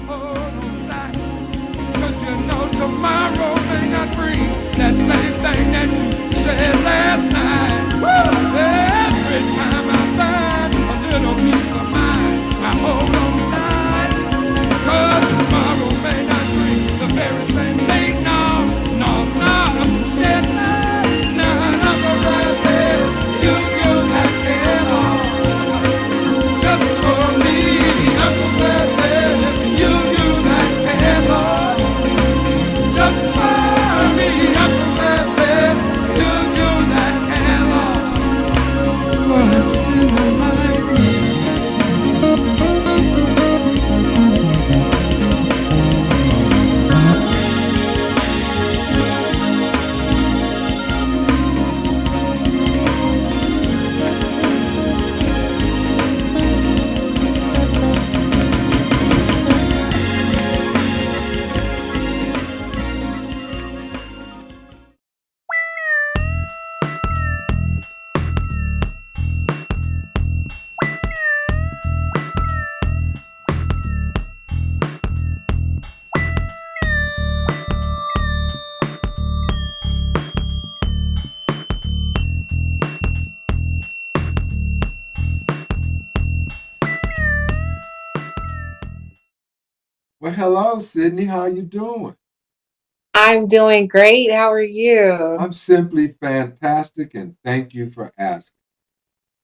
Hold on tight, 'cause you know tomorrow may not bring that same thing that you said last night. Woo! Every time I find a little peace of mind, I hold on tight, 'cause tomorrow may not bring the very same thing. No, no, no, said none of the right there. You that care all, just for me. I'm so glad that you that care all, just for me. I'm so glad that you that care all, for a sinner like me. Well, hello, Sidney. How you doing? I'm doing great. How are you? I'm simply fantastic, and thank you for asking.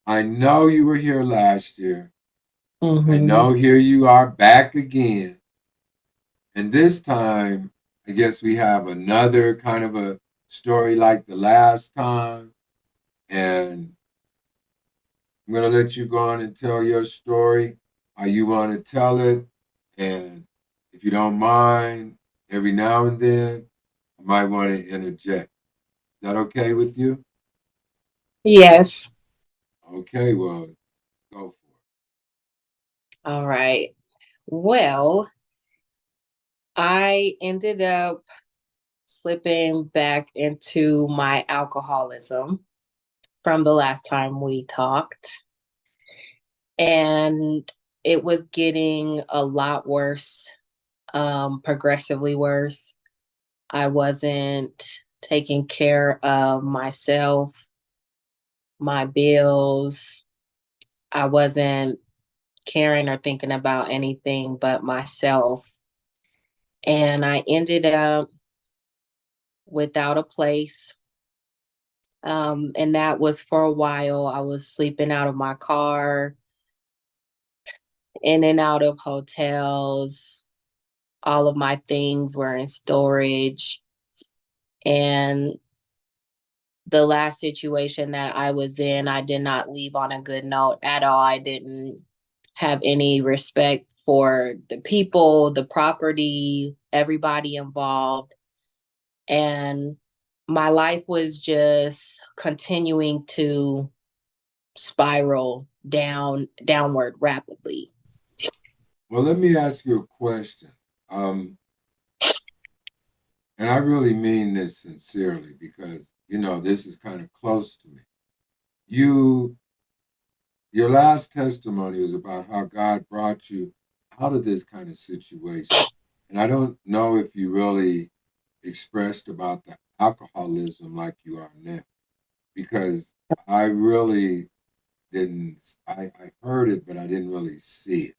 I know you were here last year. I hmm know here you are back again. And this time, I guess we have another kind of a story like the last time. And I'm going to let you go on and tell your story, how you want to tell it. And if you don't mind, every now and then, I might want to interject. Is that okay with you? Yes. Okay, well, go for All right. Well, I ended up slipping back into my alcoholism from the last time we talked. And it was getting a lot worse, progressively worse. I wasn't taking care of myself, my bills. I wasn't caring or thinking about anything but myself. And I ended up without a place. And that was for a while. I was sleeping out of my car, in and out of hotels. All of my things were in storage. And the last situation that I was in, I did not leave on a good note at all. I didn't have any respect for the people, the property, everybody involved. And my life was just continuing to spiral downward rapidly. Well, let me ask you a question. Um, and I really mean this sincerely because, this is kind of close to me. You, your last testimony was about how God brought you out of this kind of situation. And I don't know if you really expressed about the alcoholism like you are now, because I really didn't, I heard it, but I didn't really see it.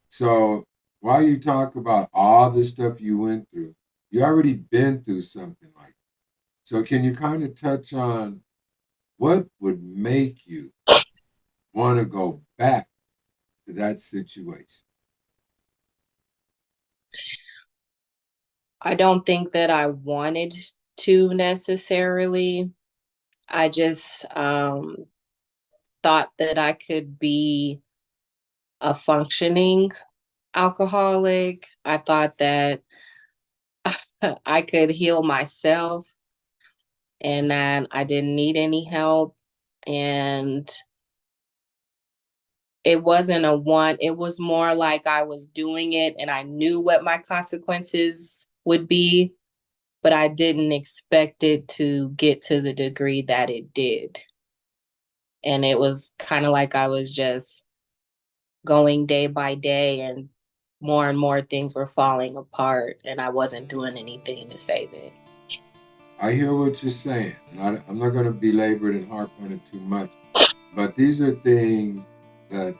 So while you talk about all the stuff you went through, you already been through something like that. So can you kind of touch on what would make you want to go back to that situation? I don't think that I wanted to necessarily. I just thought that I could be a functioning alcoholic. I thought that I could heal myself and that I didn't need any help. And it wasn't a want, it was more like I was doing it and I knew what my consequences would be, but I didn't expect it to get to the degree that it did. And it was kind of like I was just going day by day and more and more things were falling apart and I wasn't doing anything to save it. I hear what you're saying, and I'm not going to belabor it and harp on it too much, but these are things that,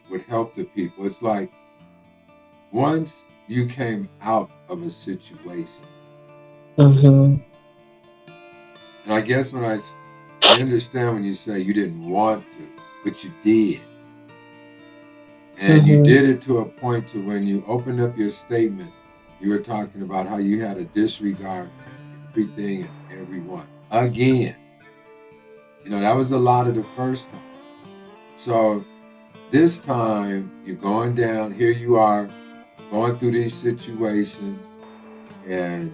would help the people. It's like once you came out of a situation, Mm-hmm. and I guess I understand when you say you didn't want to, but you did. And you Mm-hmm. did it to a point to when you opened up your statements, you were talking about how you had a disregard for everything and everyone. Again, that was a lot of the first time. So this time you're going down, here you are going through these situations, and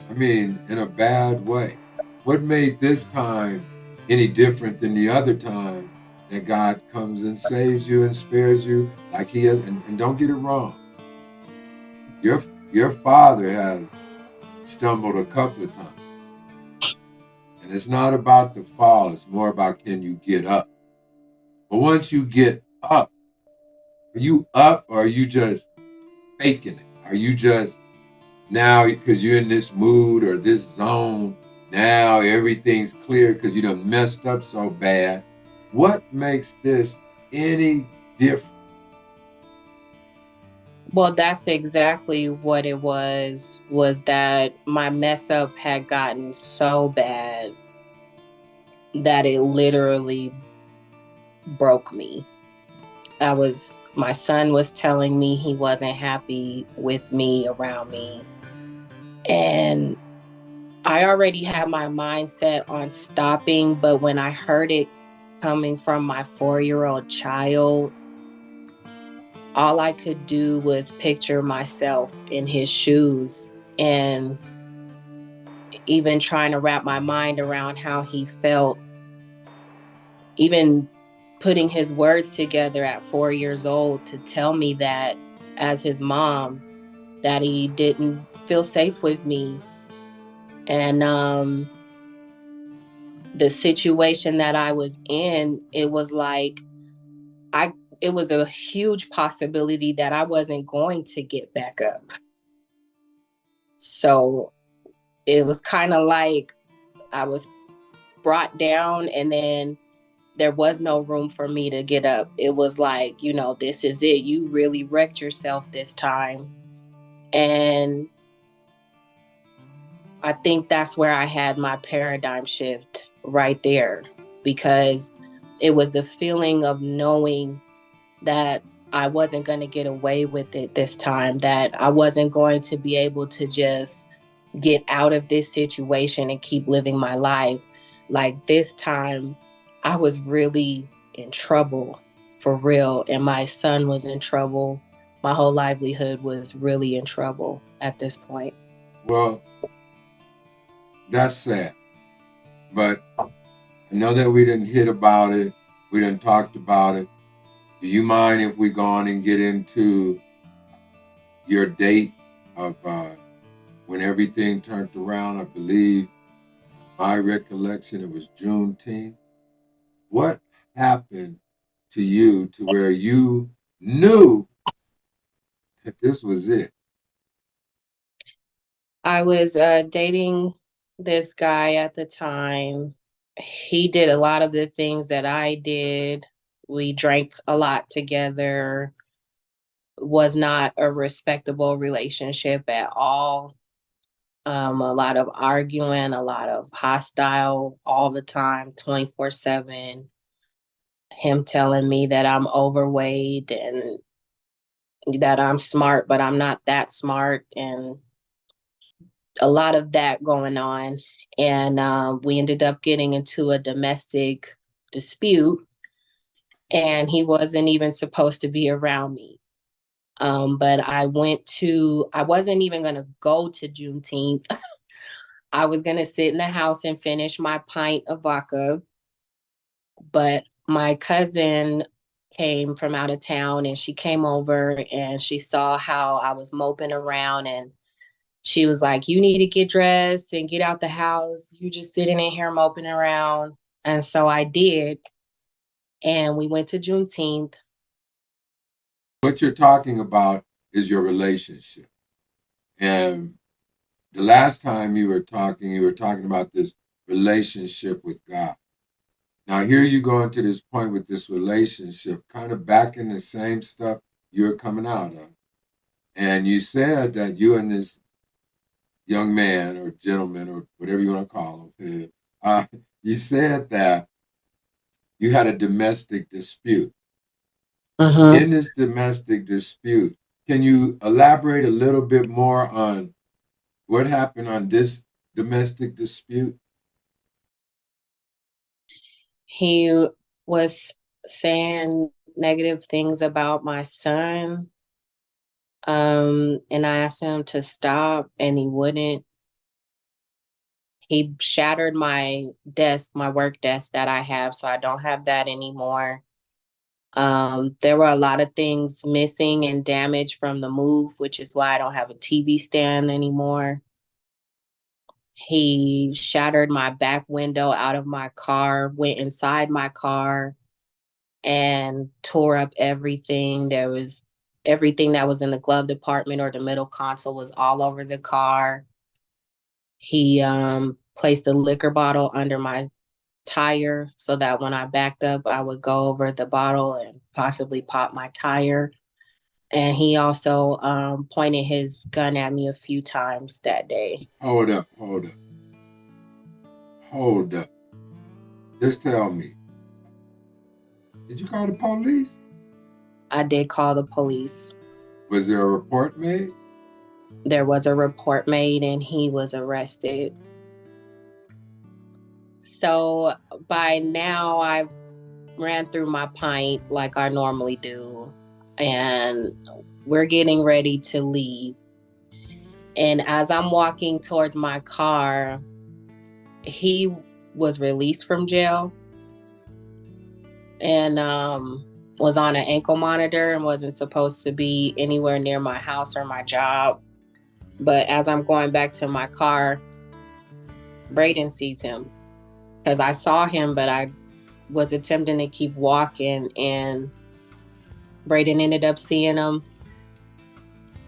I mean, in a bad way. What made this time any different than the other time that God comes and saves you and spares you like he has? And don't get it wrong. Your father has stumbled a couple of times. And it's not about the fall, it's more about can you get up. But once you get up, are you up or are you just faking it? Are you just now because you're in this mood or this zone, now everything's clear because you done messed up so bad? What makes this any different? Well, that's exactly what it was that my mess up had gotten so bad that it literally broke me. My son was telling me he wasn't happy with me around me. And I already had my mindset on stopping, but when I heard it coming from my 4-year-old child, all I could do was picture myself in his shoes and even trying to wrap my mind around how he felt, even putting his words together at 4 years old to tell me that as his mom, that he didn't feel safe with me. And the situation that I was in, it was like I it was a huge possibility that I wasn't going to get back up. So it was kind of like I was brought down and then there was no room for me to get up. It was like, this is it. You really wrecked yourself this time. And I think that's where I had my paradigm shift right there because it was the feeling of knowing that I wasn't going to get away with it this time, that I wasn't going to be able to just get out of this situation and keep living my life. Like this time, I was really in trouble for real. And my son was in trouble. My whole livelihood was really in trouble at this point. Well, that's sad. But I know that we didn't hit about it. We didn't talked about it. Do you mind if we go on and get into your date of when everything turned around? I believe, my recollection, it was Juneteenth. What happened to you to where you knew that this was it? I was dating this guy at the time. He did a lot of the things that I did. We drank a lot together. Was not a respectable relationship at all. A lot of arguing, a lot of hostile all the time, 24/7. Him telling me that I'm overweight and that I'm smart, but I'm not that smart. And a lot of that going on. And we ended up getting into a domestic dispute, and he wasn't even supposed to be around me. But I wasn't even going to go to Juneteenth. I was going to sit in the house and finish my pint of vodka. But my cousin came from out of town and she came over and she saw how I was moping around and she was like, you need to get dressed and get out the house. You just sitting in here moping around. And so I did. And we went to Juneteenth. What you're talking about is your relationship. And the last time you were talking about this relationship with God. Now, here you go into this point with this relationship, kind of back in the same stuff you're coming out of. And you said that you and this young man or gentleman or whatever you want to call him, you said that you had a domestic dispute. Mm-hmm. In this domestic dispute, can you elaborate a little bit more on what happened on this domestic dispute? He was saying negative things about my son. And I asked him to stop and he wouldn't. He shattered my desk, my work desk that I have, so I don't have that anymore. There were a lot of things missing and damaged from the move, which is why I don't have a TV stand anymore. He shattered my back window out of my car, went inside my car, and tore up everything. There was everything that was in the glove department or the middle console was all over the car. He placed a liquor bottle under my tire so that when I backed up, I would go over the bottle and possibly pop my tire. And he also pointed his gun at me a few times that day. Hold up, hold up, hold up. Just tell me, did you call the police? I did call the police. Was there a report made? There was a report made and he was arrested. So by now, I've ran through my pint like I normally do, and we're getting ready to leave. And as I'm walking towards my car, he was released from jail and was on an ankle monitor and wasn't supposed to be anywhere near my house or my job. But as I'm going back to my car, Braden sees him because I saw him, but I was attempting to keep walking, and Braden ended up seeing him.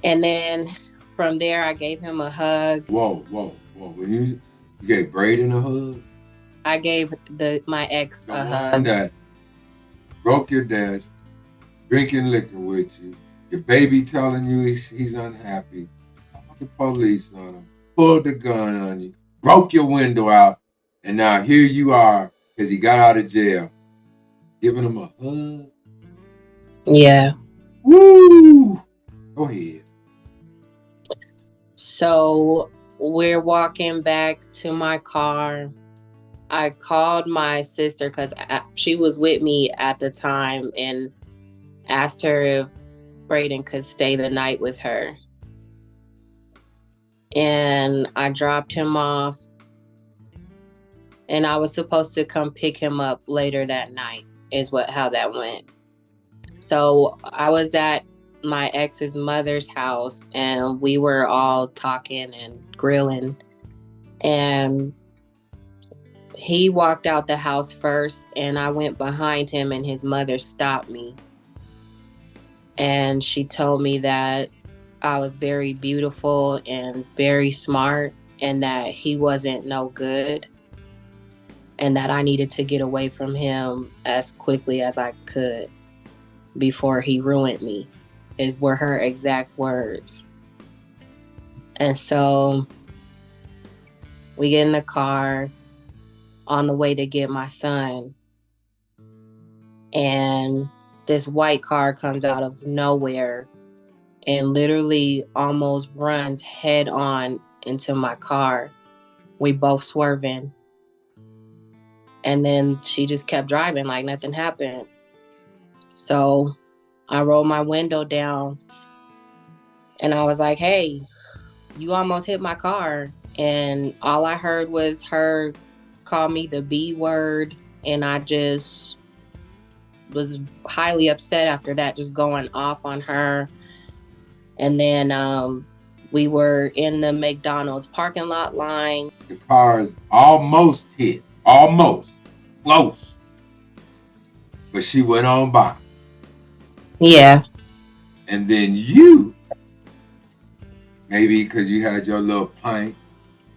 And then from there, I gave him a hug. Whoa, whoa, whoa. When you gave Braden a hug? I gave my ex The a one hug. that broke your desk, drinking liquor with you, your baby telling you he's unhappy, called the police on him, pulled the gun on you, broke your window out, and now here you are because he got out of jail, giving him a hug. Yeah. Woo! Go ahead. So we're walking back to my car. I called my sister because she was with me at the time and asked her if Braden could stay the night with her. And I dropped him off, and I was supposed to come pick him up later that night, is how that went. So I was at my ex's mother's house and we were all talking and grilling. And he walked out the house first and I went behind him and his mother stopped me. And she told me that I was very beautiful and very smart and that he wasn't no good and that I needed to get away from him as quickly as I could before he ruined me, were her exact words. And so we get in the car on the way to get my son. And this white car comes out of nowhere and literally almost runs head on into my car. We both swerving. And then she just kept driving like nothing happened. So I rolled my window down and I was like, hey, you almost hit my car. And all I heard was her call me the B word. And I just was highly upset after that, just going off on her. And then we were in the McDonald's parking lot line. The cars almost hit, almost, close. But she went on by. Yeah. And then you, maybe because you had your little pint,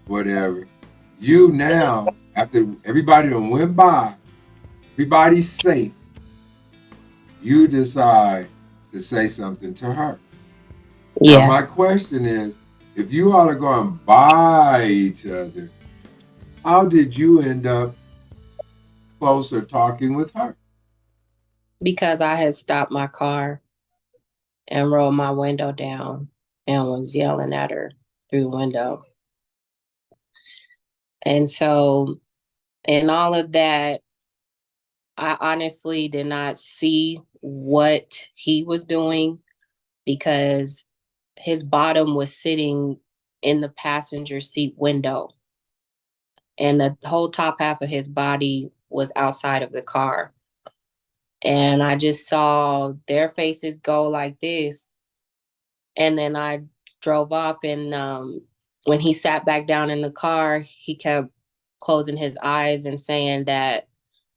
whatever, you now, after everybody done went by, everybody's safe, you decide to say something to her. Now, Yeah, my question is, if you all are going by each other, how did you end up closer talking with her? because I had stopped my car and rolled my window down and was yelling at her through the window. And so, in all of that, I honestly did not see what he was doing because his bottom was sitting in the passenger seat window and the whole top half of his body was outside of the car. And I just saw their faces go like this. And then I drove off, and when he sat back down in the car, he kept closing his eyes and saying that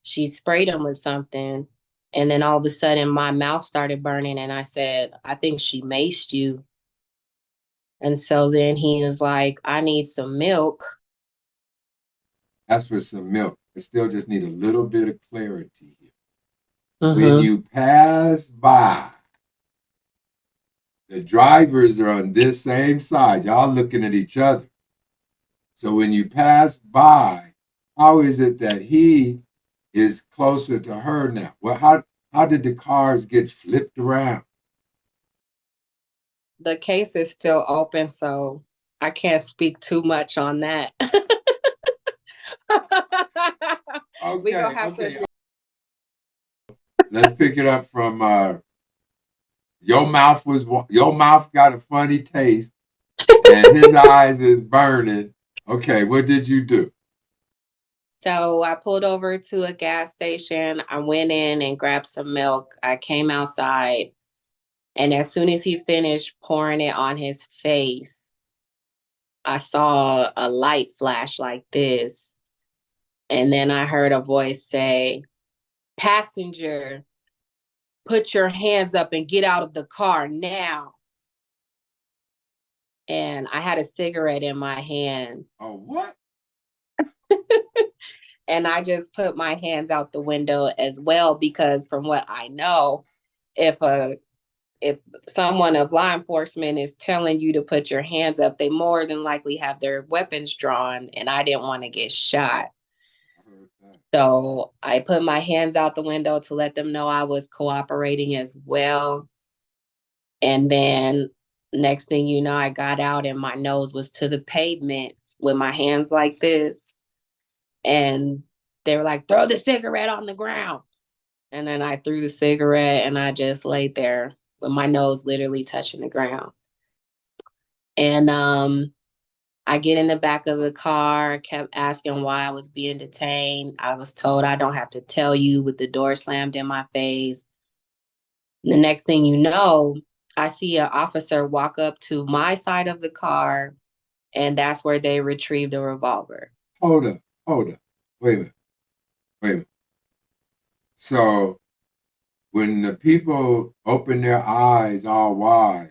she sprayed him with something. And then all of a sudden, my mouth started burning, and I said, I think she maced you. And so then he was like, I need some milk. Ask for some milk. I still just need a little bit of clarity here. When Mm-hmm. you pass by, the drivers are on this same side. Y'all looking at each other. So when you pass by, how is it that he is closer to her now? Well, how did the cars get flipped around? The case is still open, so I can't speak too much on that. We gonna Okay, have to okay. Let's pick it up from your mouth got a funny taste and his eyes is burning. Okay, what did you do? So I pulled over to a gas station. I went in and grabbed some milk. I came outside, and as soon as he finished pouring it on his face, I saw a light flash like this. And then I heard a voice say, Passenger, put your hands up and get out of the car now. And I had a cigarette in my hand. Oh, what? And I just put my hands out the window as well because from what I know, if a if someone of law enforcement is telling you to put your hands up, they more than likely have their weapons drawn, and I didn't want to get shot. I heard that. So I put my hands out the window to let them know I was cooperating as well. And then next thing you know, I got out and my nose was to the pavement with my hands like this. And they were like, throw the cigarette on the ground. And then I threw the cigarette and I just laid there with my nose literally touching the ground. And I get in the back of the car, kept asking why I was being detained. I was told I don't have to tell you with the door slammed in my face. The next thing you know, I see an officer walk up to my side of the car, and that's where they retrieved a revolver. Hold up, hold up. Wait a minute, wait a minute. So when the people opened their eyes all wide,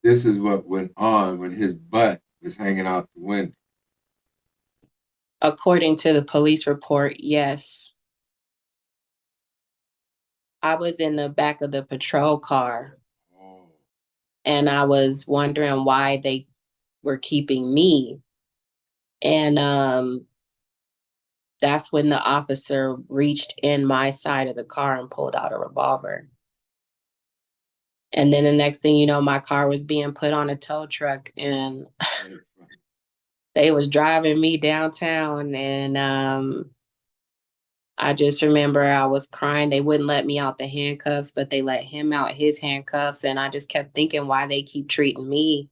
this is what went on when his butt was hanging out the window. According to the police report, yes. I was in the back of the patrol car Oh, and I was wondering why they were keeping me. And that's when the officer reached in my side of the car and pulled out a revolver. And then the next thing you know, my car was being put on a tow truck and they was driving me downtown. And I just remember I was crying. They wouldn't let me out the handcuffs, but they let him out his handcuffs. And I just kept thinking why they keep treating me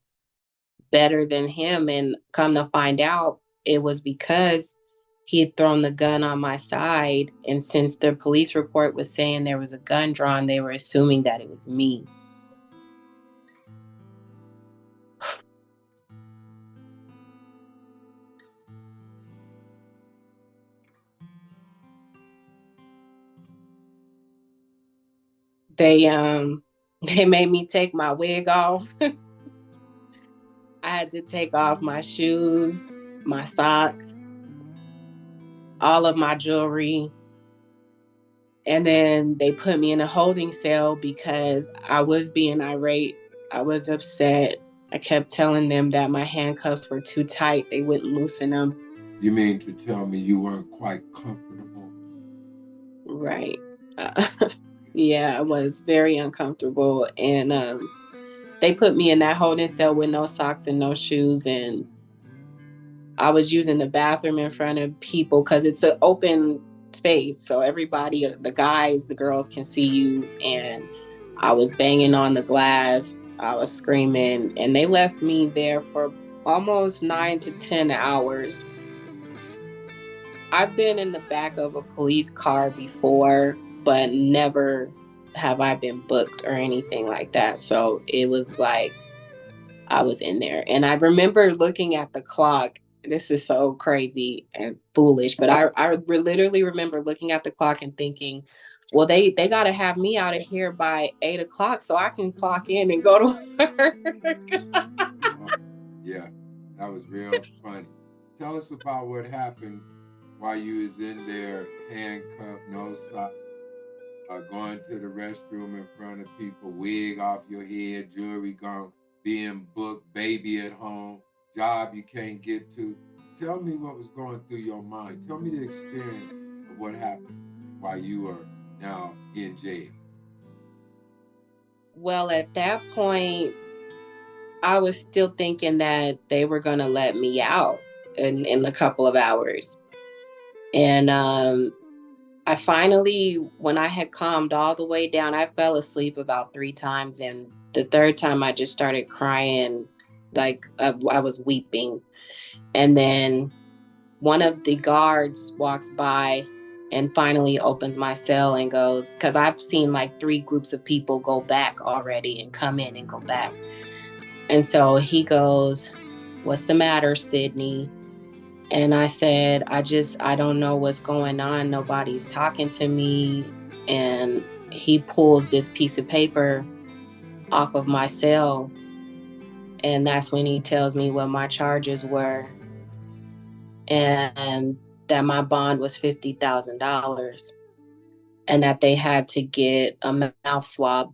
better than him. And come to find out, it was because he had thrown the gun on my side. And since the police report was saying there was a gun drawn, they were assuming that it was me. They They made me take my wig off. I had to take off my shoes, my socks, all of my jewelry. And then they put me in a holding cell because I was being irate. I was upset. I kept telling them that my handcuffs were too tight. They wouldn't loosen them. You mean to tell me you weren't quite comfortable? Right. Uh, yeah, I was very uncomfortable. And they put me in that holding cell with no socks and no shoes. And I was using the bathroom in front of people because it's an open space. So everybody, the guys, the girls can see you. And I was banging on the glass. I was screaming. And they left me there for almost 9 to 10 hours. I've been in the back of a police car before, but never have I been booked or anything like that. So it was like I was in there. And I remember looking at the clock. This is so crazy and foolish, but I literally remember looking at the clock and thinking, well, they got to have me out of here by 8 o'clock so I can clock in and go to work. Oh, yeah, that was real funny. Tell us about what happened while you was in there, handcuffed, no socks, going to the restroom in front of people, wig off your head, jewelry gone, being booked, baby at home, job you can't get to. Tell me what was going through your mind. Tell me the experience of what happened while you were now in jail. Well, at that point, I was still thinking that they were going to let me out in a couple of hours. And I finally, when I had calmed all the way down, I fell asleep about 3 times. And the third time, I just started crying, like I was weeping. And then one of the guards walks by and finally opens my cell and goes, because I've seen like 3 groups of people go back already and come in and go back. And so he goes, "What's the matter, Sidney?" And I said, I don't know what's going on. Nobody's talking to me. And he pulls this piece of paper off of my cell. And that's when he tells me what my charges were and that my bond was $50,000 and that they had to get a mouth swab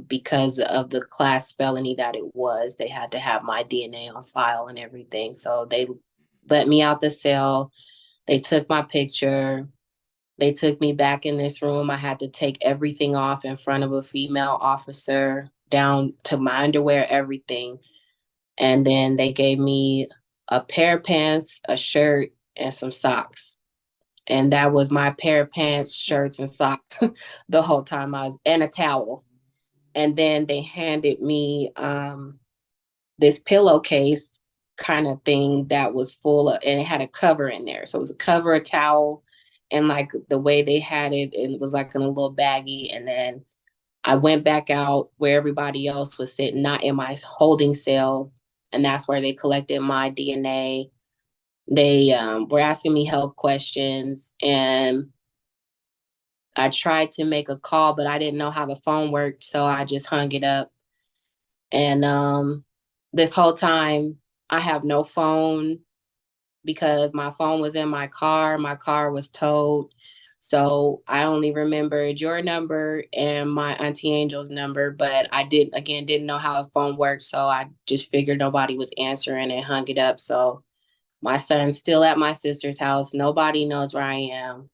because of the class felony that it was. They had to have my DNA on file and everything. So they let me out the cell. They took my picture. They took me back in this room. I had to take everything off in front of a female officer, down to my underwear, everything. And then they gave me a pair of pants, a shirt, and some socks. And that was my pair of pants, shirts, and socks the whole time I was, and a towel. And then they handed me this pillowcase kind of thing that was full of, and it had a cover in there. So it was a cover, a towel, and like the way they had it, it was like in a little baggie. And then I went back out where everybody else was sitting, not in my holding cell. And that's where they collected my DNA. They were asking me health questions, and I tried to make a call, but I didn't know how the phone worked. So I just hung it up. And this whole time, I have no phone because my phone was in my car. My car was towed. So I only remembered your number and my Auntie Angel's number, but I didn't know how a phone worked. So I just figured nobody was answering and hung it up. So my son's still at my sister's house. Nobody knows where I am.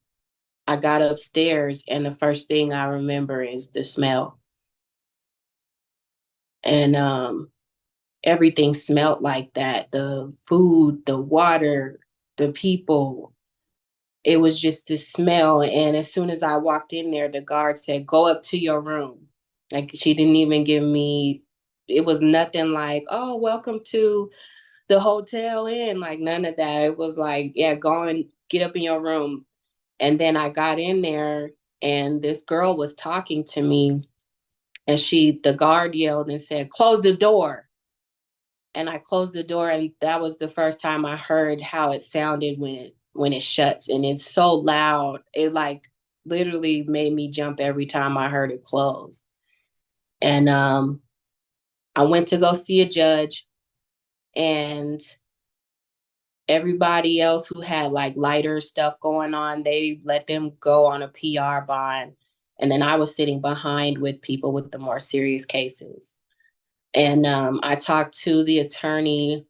I got upstairs and the first thing I remember is the smell. And everything smelled like that. The food, the water, the people. It was just this smell. And as soon as I walked in there, the guard said, "Go up to your room." Like she didn't even give me, it was nothing like, "Oh, welcome to the Hotel Inn." Like none of that. It was like, "Yeah, go and get up in your room." And then I got in there and this girl was talking to me, and the guard yelled and said, "Close the door." And I closed the door, and that was the first time I heard how it sounded when it shuts, and it's so loud. It like literally made me jump every time I heard it close. And I went to go see a judge, and everybody else who had like lighter stuff going on, they let them go on a PR bond. And then I was sitting behind with people with the more serious cases. And I talked to the attorney,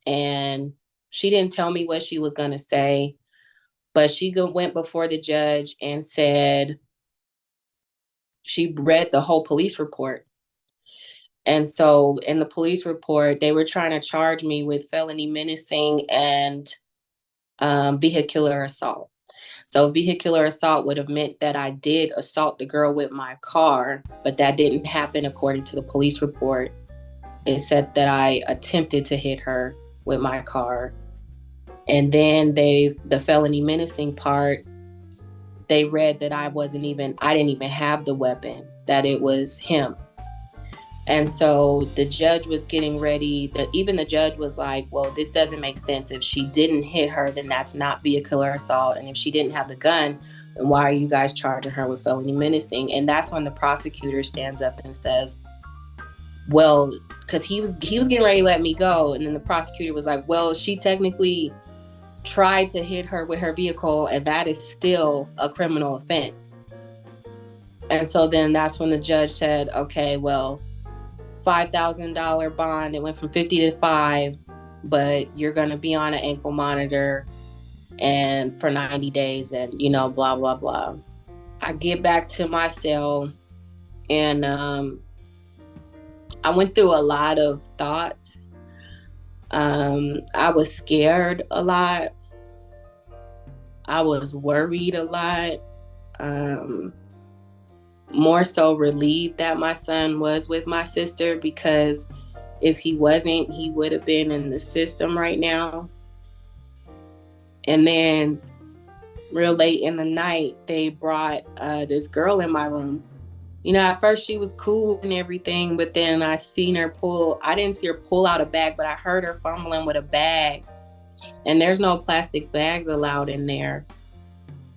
and she didn't tell me what she was going to say, but she went before the judge and said she read the whole police report. And so in the police report, they were trying to charge me with felony menacing and vehicular assault. So vehicular assault would have meant that I did assault the girl with my car, but that didn't happen according to the police report. It said that I attempted to hit her with my car. And then the felony menacing part, they read that I didn't even have the weapon, that it was him. And so the judge was getting ready. Even the judge was like, well, this doesn't make sense. If she didn't hit her, then that's not vehicular assault. And if she didn't have the gun, then why are you guys charging her with felony menacing? And that's when the prosecutor stands up and says, well, because he was getting ready to let me go. And then the prosecutor was like, well, she technically tried to hit her with her vehicle, and that is still a criminal offense. And so then that's when the judge said, okay, well, $5,000 bond. It went from 50 to 5, but you're going to be on an ankle monitor and for 90 days and, blah, blah, blah. I get back to my cell, and I went through a lot of thoughts. I was scared a lot. I was worried a lot. More so relieved that my son was with my sister, because if he wasn't, he would have been in the system right now. And then real late in the night, they brought this girl in my room. At first she was cool and everything, but then I didn't see her pull out a bag, but I heard her fumbling with a bag. And there's no plastic bags allowed in there.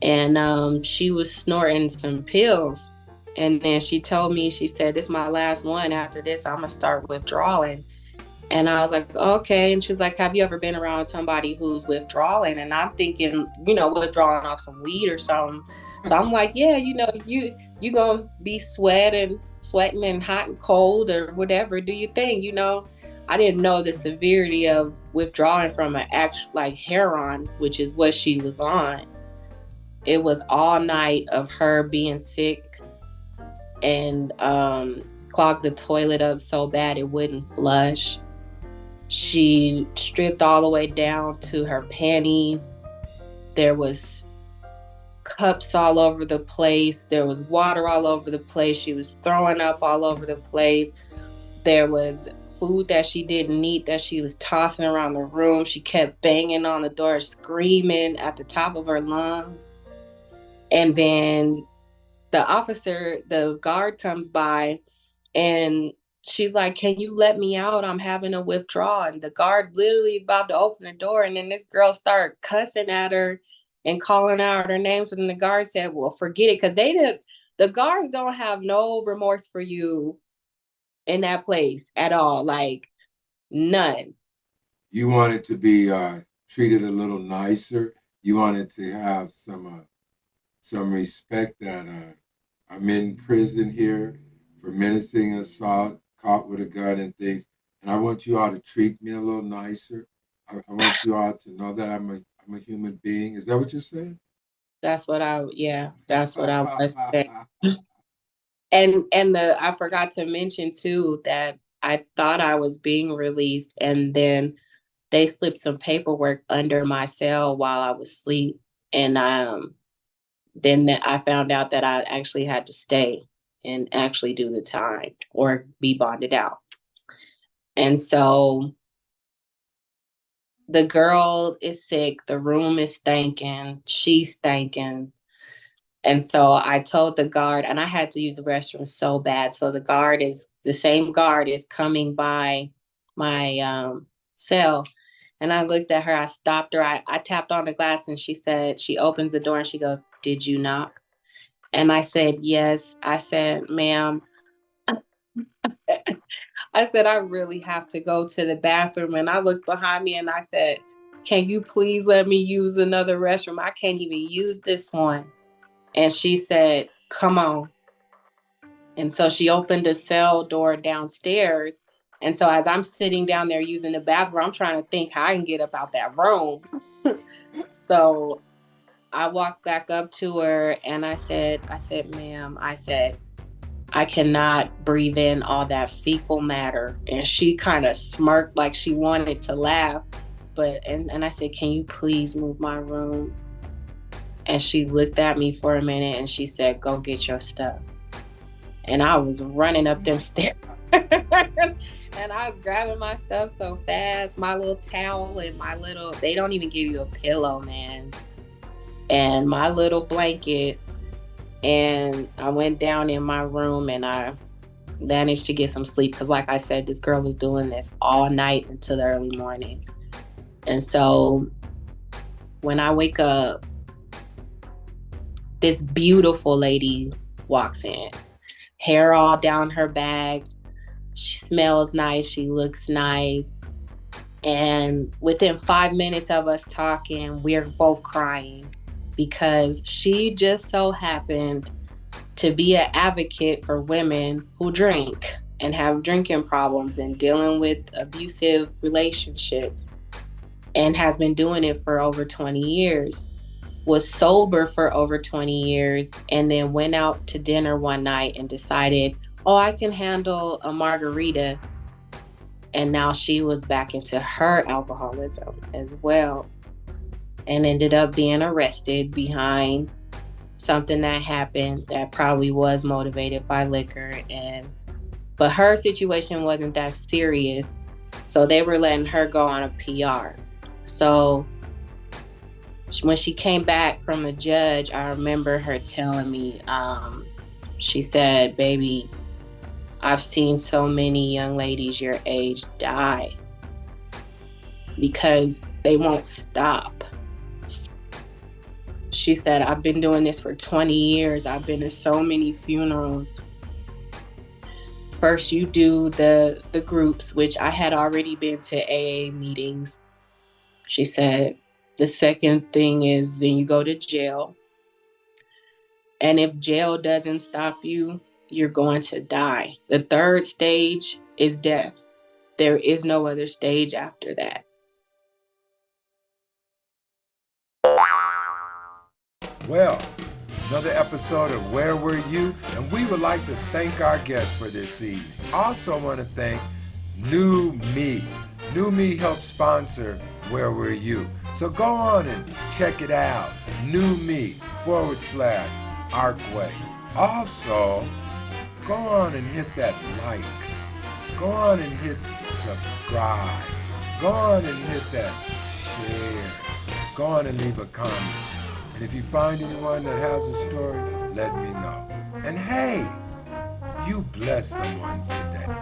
And she was snorting some pills. And then she told me, she said, this is my last one. After this, I'm going to start withdrawing. And I was like, okay. And she's like, have you ever been around somebody who's withdrawing? And I'm thinking, withdrawing off some weed or something. So I'm like, yeah, you gonna be sweating and hot and cold or whatever. Do you think, I didn't know the severity of withdrawing from an actual like heroin, which is what she was on. It was all night of her being sick and clogged the toilet up so bad it wouldn't flush. She stripped all the way down to her panties. There was cups all over the place. There was water all over the place. She was throwing up all over the place. There was food that she didn't eat that she was tossing around the room. She kept banging on the door, screaming at the top of her lungs. And then the guard comes by, and she's like, can you let me out? I'm having a withdrawal. And the guard literally is about to open the door. And then this girl started cussing at her and calling out her names. And the guard said, well, forget it. Because the guards don't have no remorse for you in that place at all. Like, none. You wanted to be treated a little nicer. You wanted to have some respect that I'm in prison here for menacing assault, caught with a gun and things. And I want you all to treat me a little nicer. I want you all to know that I'm a human being. Is that what you're saying? That's what I was saying. And I forgot to mention too that I thought I was being released, and then they slipped some paperwork under my cell while I was asleep. And then I found out that I actually had to stay and actually do the time or be bonded out. And so the girl is sick, the room is stinking, she's stinking. And so I told the guard, and I had to use the restroom so bad. So the same guard is coming by my cell. And I looked at her, I stopped her, I tapped on the glass, and she opens the door and she goes, did you knock? And I said, yes. I said, ma'am, I said, I really have to go to the bathroom. And I looked behind me and I said, can you please let me use another restroom? I can't even use this one. And she said, come on. And so she opened the cell door downstairs. And so as I'm sitting down there using the bathroom, I'm trying to think how I can get up out that room. So I walked back up to her and I said, ma'am, I cannot breathe in all that fecal matter. And she kind of smirked like she wanted to laugh. And I said, can you please move my room? And she looked at me for a minute and she said, go get your stuff. And I was running up them stairs. And I was grabbing my stuff so fast, my little towel and they don't even give you a pillow, man. And my little blanket. And I went down in my room and I managed to get some sleep. Because like I said, this girl was doing this all night until the early morning. And so when I wake up, this beautiful lady walks in. Hair all down her back. She smells nice. She looks nice. And within 5 minutes of us talking, we're both crying because she just so happened to be an advocate for women who drink and have drinking problems and dealing with abusive relationships, and has been doing it for over 20 years. Was sober for over 20 years, and then went out to dinner one night and decided, oh, I can handle a margarita. And now she was back into her alcoholism as well, and ended up being arrested behind something that happened that probably was motivated by liquor. But her situation wasn't that serious, so they were letting her go on a PR. So when she came back from the judge, I remember her telling me, she said, baby, I've seen so many young ladies your age die because they won't stop. She said, I've been doing this for 20 years. I've been to so many funerals. First, you do the groups, which I had already been to AA meetings. She said, the second thing is then you go to jail. And if jail doesn't stop you, you're going to die. The third stage is death. There is no other stage after that. Well, another episode of Where Were You? And we would like to thank our guests for this evening. Also want to thank New Me. New Me helps sponsor Where Were You? So go on and check it out. New Me /Arkway. Also, go on and hit that like. Go on and hit subscribe. Go on and hit that share. Go on and leave a comment. And if you find anyone that has a story, let me know. And hey, you bless someone today.